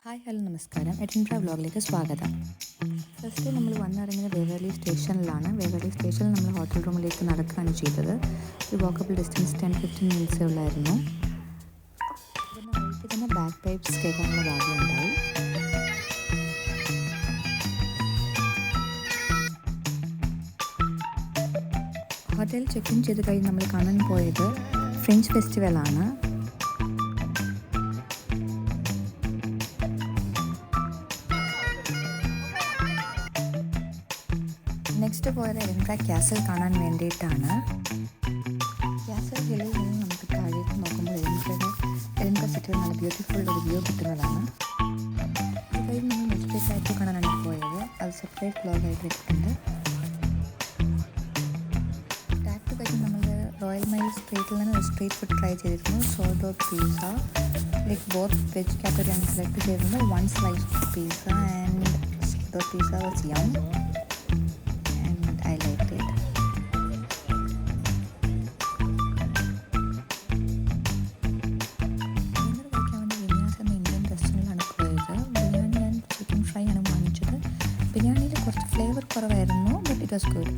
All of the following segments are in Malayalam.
ഹായ് ഹലോ നമസ്കാരം. എഡിൻബ്ര വ്ലോഗിലേക്ക് സ്വാഗതം. ഫസ്റ്റ് നമ്മൾ വന്നിറങ്ങിയത് വേവർലി സ്റ്റേഷനിലാണ്. വേവർലി സ്റ്റേഷനിൽ നമ്മൾ ഹോട്ടൽ റൂമിലേക്ക് നടക്കുകയാണ് ചെയ്തത്. ഒരു വാക്കബിൾ ഡിസ്റ്റൻസ് 10-15 മിനിറ്റ്സേ ഉള്ളായിരുന്നു. പിന്നെ വഴിക്ക് തന്നെ ബാക്ക് പൈപ്സ് കേൾക്കാനുള്ള ഭാഗ്യമുണ്ടായി. ഹോട്ടൽ ചെക്ക് ഇൻ ചെയ്ത് കഴിഞ്ഞ് നമ്മൾ കാണാൻ പോയത് ഫ്രഞ്ച് ഫെസ്റ്റിവലാണ്. നെക്സ്റ്റ് പോയത് എഡിൻബ്ര കാസിൽ കാണാൻ വേണ്ടിയിട്ടാണ്. കാസിൽ ഹില്ലിൽ നിന്ന് നമുക്ക് താഴേക്ക് നോക്കുമ്പോൾ എഡിൻബ്ര സിറ്റിയിൽ നല്ല ബ്യൂട്ടിഫുൾ ഒരു വ്യൂ കിട്ടുന്നതാണ്. ഇത് കഴിഞ്ഞ് നമ്മൾ നെക്സ്റ്റ് ടാറ്റു കാണാനാണ് പോയത്. അത് സെപ്പറേറ്റ് വ്ലോഗായിട്ട് ഇട്ടിട്ടുണ്ട്. ടാറ്റു കഴിഞ്ഞ് നമ്മൾ റോയൽ മൈൽ സ്ട്രീറ്റിൽ നിന്ന് ഒരു സ്ട്രീറ്റ് ഫുഡ് ട്രൈ ചെയ്തിരുന്നു. സോൾഡോ പിസ്സ ലൈക്ക് ബോത്ത് വെജ് കാറ്റഗറിയാണ് സെലക്ട് ചെയ്തിരുന്നത്. 1 slice pizza and the pizza was yum. I liked it. Dinner കഴിക്കാൻ വേണ്ടി വിന്യാസ് എന്ന ഇന്ത്യൻ റെസ്റ്റോറൻറ്റിലാണ് പോയത്. ബിരിയാണി ആൻഡ് ചിക്കൻ ഫ്രൈ ആണ് വാങ്ങിച്ചത്. ബിരിയാണിയിൽ കുറച്ച് ഫ്ലേവർ കുറവായിരുന്നു, but it was good.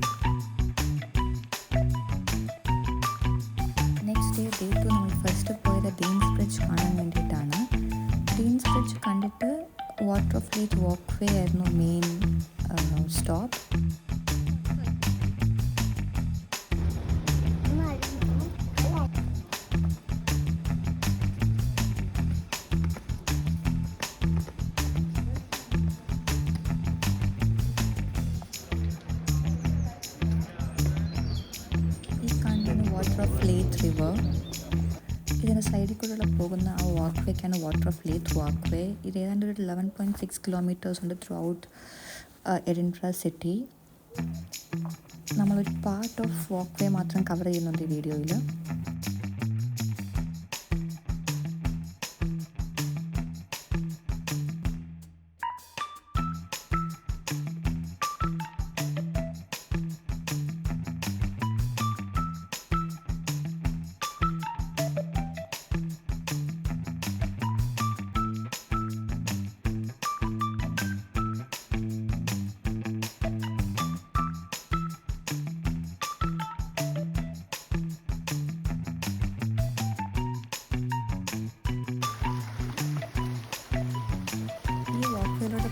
Next day 2 നമ്മൾ ഫസ്റ്റ് പോയത് ഡീൻസ് ബ്രിഡ്ജ് കാണാൻ വേണ്ടിയിട്ടാണ്. ഡീൻസ് ബ്രിഡ്ജ് കണ്ടിട്ട് വാട്ടർ ഓഫ് ലീറ്റ് വാക്ക് വേ ആയിരുന്നു main stop. Water of lathe river, ഇതിൻ്റെ സൈഡിൽ കൂടെ പോകുന്ന ആ വാക്ക് വേക്കാണ് വാട്ടർ ഓഫ് ലേത്ത് വാക്ക് വേ. ഇത് ഏതാണ്ട് ഒരു 11.6 കിലോമീറ്റേഴ്സ് ഉണ്ട് ത്രൂ ഔട്ട് എഡിൻബ്ര സിറ്റി. നമ്മളൊരു പാർട്ട് ഓഫ് വാക്ക് വേ മാത്രം കവർ ചെയ്യുന്നുണ്ട് ഈ വീഡിയോയിൽ.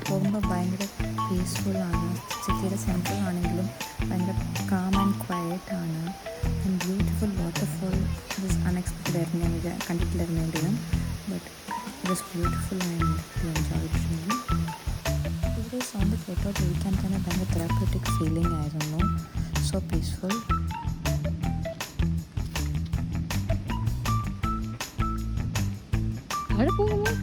പോകുമ്പോൾ ഭയങ്കര പീസ്ഫുള്ളാണ്. സിറ്റിയുടെ സെൻട്രലാണെങ്കിലും ഭയങ്കര കാം ആൻഡ് ക്വയറ്റ് ആണ്. And beautiful waterfall. ഇത് അൺഎക്സ്പെക്റ്റഡ് ആയിരുന്നു, ഞാൻ കണ്ടിട്ടില്ലായിരുന്നെങ്കിലും but it was beautiful and enjoy it really. ഇവിടെ സൗണ്ട് കേട്ടോണ്ടിരിക്കാൻ തന്നെ ഭയങ്കര തെറാപ്യൂട്ടിക് ഫീലിംഗ് ആയിരുന്നു. So peaceful. അവിടെ പോകുമോ?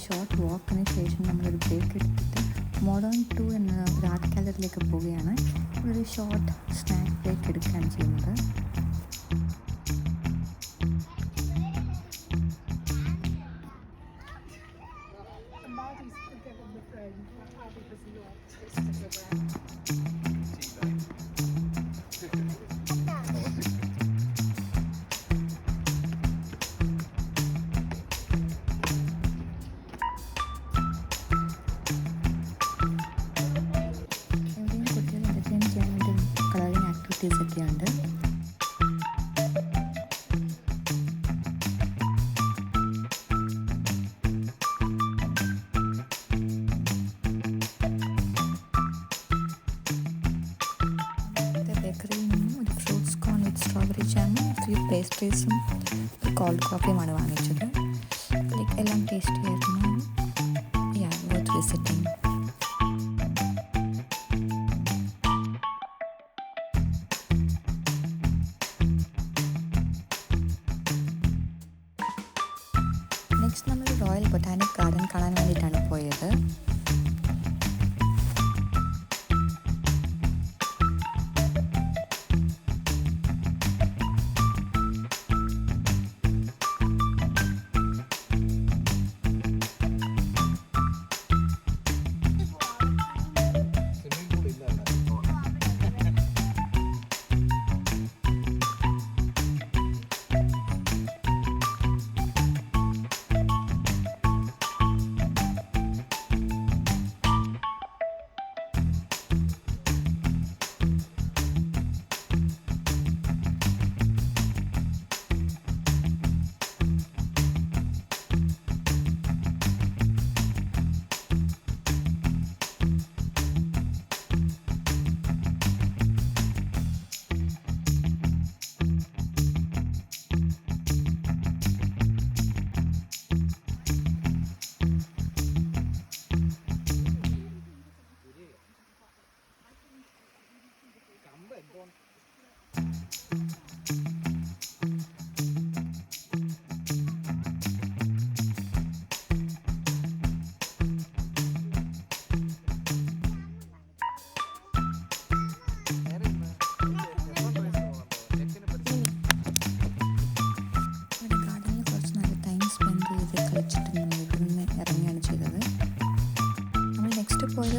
ഷോർട്ട് വാക്കിന് ശേഷം നമ്മളൊരു ബ്രേക്ക് എടുത്തിട്ട് മോഡേൺ 2 എന്ന ഒരു ആർട്ട് ഗാലറിയിലേക്ക് പോവുകയാണ്. ഒരു ഷോർട്ട് സ്നാക്ക് ബ്രേക്ക് എടുക്കുകയാണ് ചെയ്യുന്നത്. ഒക്കെ ഉണ്ട്. ബേക്കറിയിൽ നിന്നും ഒരു ഫ്രൂട്ട്സ് കോൺ വിത്ത് സ്ട്രോബെറി ജാമും 3 പേസ്ട്രീസും ഒരു കോൾഡ് കോഫിയുമാണ് വാങ്ങിച്ചത്. എല്ലാം ടേസ്റ്റി ആയിരുന്നു. Worth visiting. നെക്സ്റ്റ് നമ്മൾ റോയൽ ബൊട്ടാനിക് ഗാർഡൻ കാണാൻ വേണ്ടിയിട്ടാണ് പോയത്.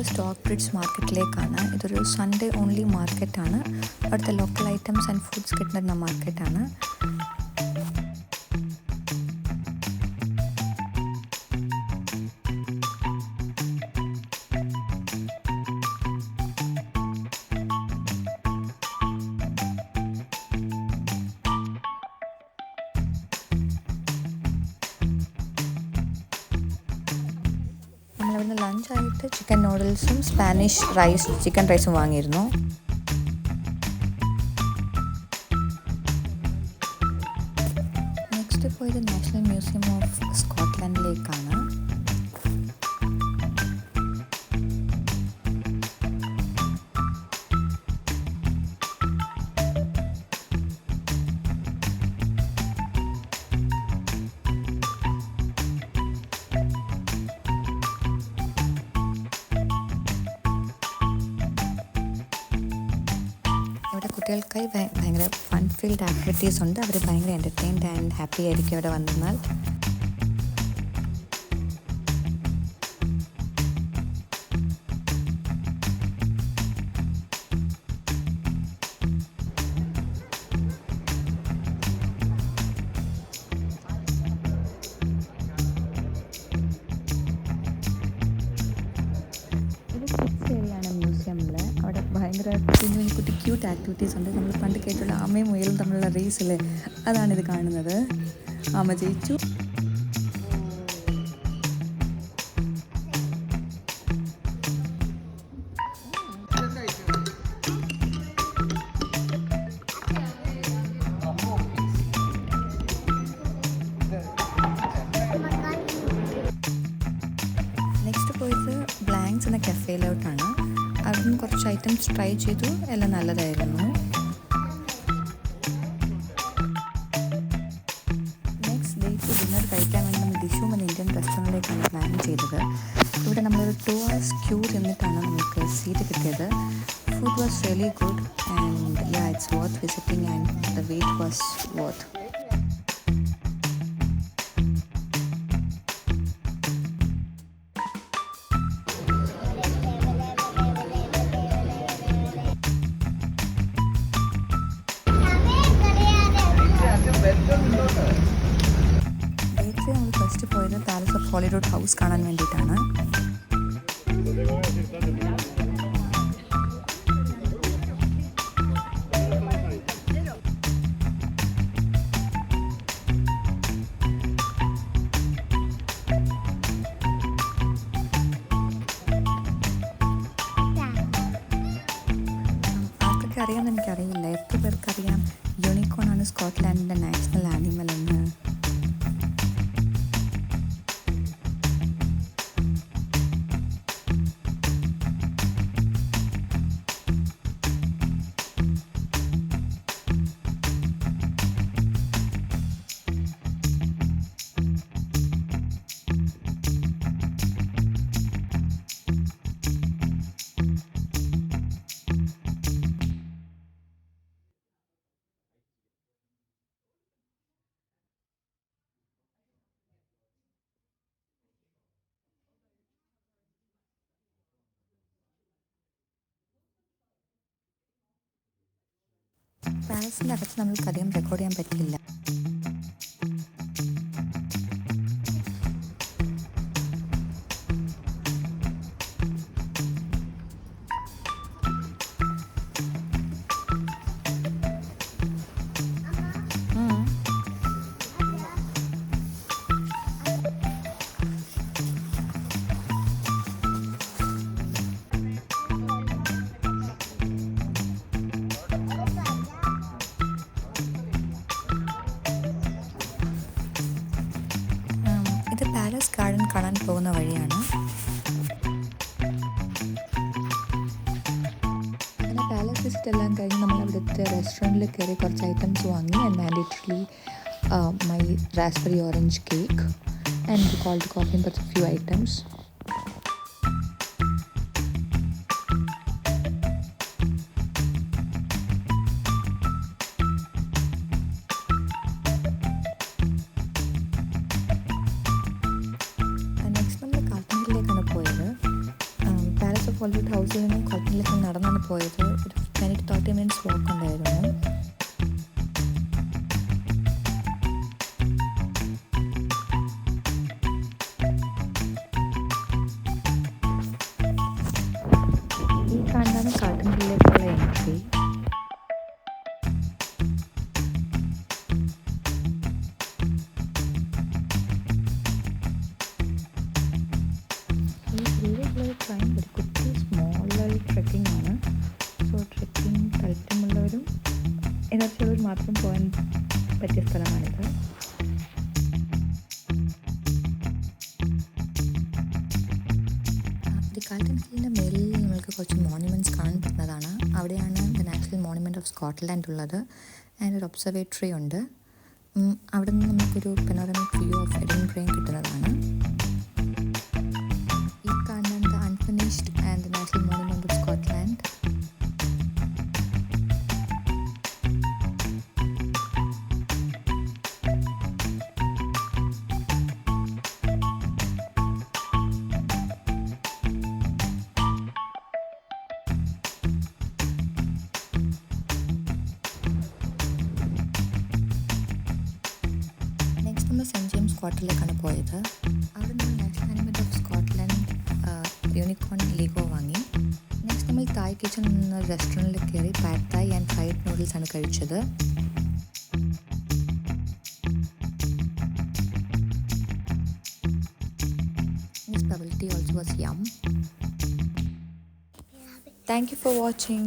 സ്റ്റോക്ക് ബ്രിഡ്ജ് മാർക്കറ്റിലേക്കാണ്. ഇതൊരു സൺഡേ ഓൺലി മാർക്കറ്റാണ്. അവിടുത്തെ ലോക്കൽ ഐറ്റംസ് ആൻഡ് ഫുഡ്സ് കിട്ടുന്ന മാർക്കറ്റാണ്. നമ്മളവിടുന്ന് ലഞ്ചായിട്ട് ചിക്കൻ നൂഡിൽസും സ്പാനിഷ് ചിക്കൻ റൈസും വാങ്ങിയിരുന്നു. നെക്സ്റ്റ് പോയത് നാഷണൽ മ്യൂസിയം ഓഫ് സ്കോട്ട്ലൻഡിലേക്കാണ്. കുട്ടികൾക്കായി ഭയങ്കര ഫൺ ഫീൽഡ് ആക്ടിവിറ്റീസ് ഉണ്ട്. അവർ ഭയങ്കര എൻ്റർടൈൻഡ് ആൻഡ് ഹാപ്പി ആയിരിക്കും ഇവിടെ വന്നാൽ. അവിടെ ഭയങ്കര കുഞ്ഞു കുട്ടി ക്യൂട്ട് ആക്ടിവിറ്റീസ് ഉണ്ട്. നമ്മൾ പണ്ട് കേട്ടുള്ള ആമയും മുയലും തമ്മിലുള്ള റേസിൽ അതാണിത് കാണുന്നത്. ആമ ജയിച്ചു. നെക്സ്റ്റ് പോയത് ബ്ലാങ്ക്സ് എന്ന കഫേയിലോട്ടാണ്. അതിന് കുറച്ച് ഐറ്റംസ് ട്രൈ ചെയ്തു. എല്ലാം നല്ലതായിരുന്നു. നെക്സ്റ്റ് ഡേറ്റ് ഡിന്നർ കഴിക്കാൻ വേണ്ടി നമ്മൾ ഡിഷും എന്ന ഇന്ത്യൻ റെസ്റ്റോറൻറ്റിലേക്കാണ് പ്ലാൻ ചെയ്തത്. ഇവിടെ നമ്മളൊരു 2 hours ക്യൂ നിന്നിട്ടാണ് നമുക്ക് സീറ്റ് കിട്ടിയത്. Food was really good and it's worth visiting and the wait was worth. നമ്മൾ ഫസ്റ്റ് പോയത് പാലസ് ഓഫ് ഹോളിവുഡ് ഹൗസ് കാണാൻ വേണ്ടിയിട്ടാണ്. ആർക്കൊക്കെ അറിയാമെന്ന് എനിക്കറിയില്ല. എത്ര പേർക്കറിയാം യൂണിക്കോണാണ് സ്കോട്ട്ലാൻഡിൻ്റെ നാഷണൽ ആനിമൽ എന്ന്? പാലസിൻ്റെ അകത്ത് നമ്മൾക്ക് അധികം റെക്കോർഡ് ചെയ്യാൻ പറ്റില്ല. ഇത് പാലസ് ഗാർഡൻ കാണാൻ പോകുന്ന വഴിയാണ്. അങ്ങനെ പാലസ് വിസിറ്റ് എല്ലാം കഴിഞ്ഞ് നമ്മൾ അവിടുത്തെ റെസ്റ്റോറൻറ്റിൽ കയറി കുറച്ച് ഐറ്റംസ് വാങ്ങി. And മാൻഡേറ്ററിലി my raspberry orange cake and cold coffee but few items. Hollywood ഹൗസിൽ നിന്നും കോട്ടണിലേക്ക് നടന്നാണ് പോയത്. ഒരു 20-30 മിനിറ്റ്സ് വാക്ക് ഉണ്ടായിരുന്നു. ഈ കാണുന്നതാണ് കാട്ടൺ ഹില്ലിലേക്കുള്ള എൻട്രി. ഈ ഹില്ലിലേക്കുള്ള ട്രെയിൻ ഒരു കുട്ടി സ്മോൾ ട്രെക്കിംഗ് ആണ്. സോ ട്രെക്കിംഗ് താല്പര്യമുള്ളവരും എനർജിയുള്ളവർ മാത്രം പോകാൻ പറ്റിയ സ്ഥലമാണിത്. ദി കാൾട്ടൺ ഹില്ലിൻ്റെ മേലിൽ നമ്മൾക്ക് കുറച്ച് മോണ്യുമെൻറ്റ്സ് കാണാൻ പറ്റുന്നതാണ്. അവിടെയാണ് the National Monument of Scotland ഉള്ളത്. ആൻഡ് ഒരു ഒബ്സർവേറ്ററി ഉണ്ട്. അവിടെ നിന്ന് നമുക്കൊരു പെനോറമിക് വ്യൂ ഓഫ് എഡിൻബ്രയും കിട്ടുന്നതാണ്. ഈ കാണുന്നത് the unfinished and the National Monument of Scotland. നമ്മൾ സെൻറ്റ് ജെയിംസ് ക്വാർട്ടറിലേക്കാണ് പോയത്. അവിടെ നമ്മൾ National Monument of Scotland unicorn Lego വാങ്ങി. നെക്സ്റ്റ് നമ്മൾ തായ് കിച്ചൺ എന്ന റെസ്റ്റോറൻറ്റിൽ കയറി pad Thai and fried noodles ആണ് കഴിച്ചത്. This bubble tea also was yum. Thank you for watching.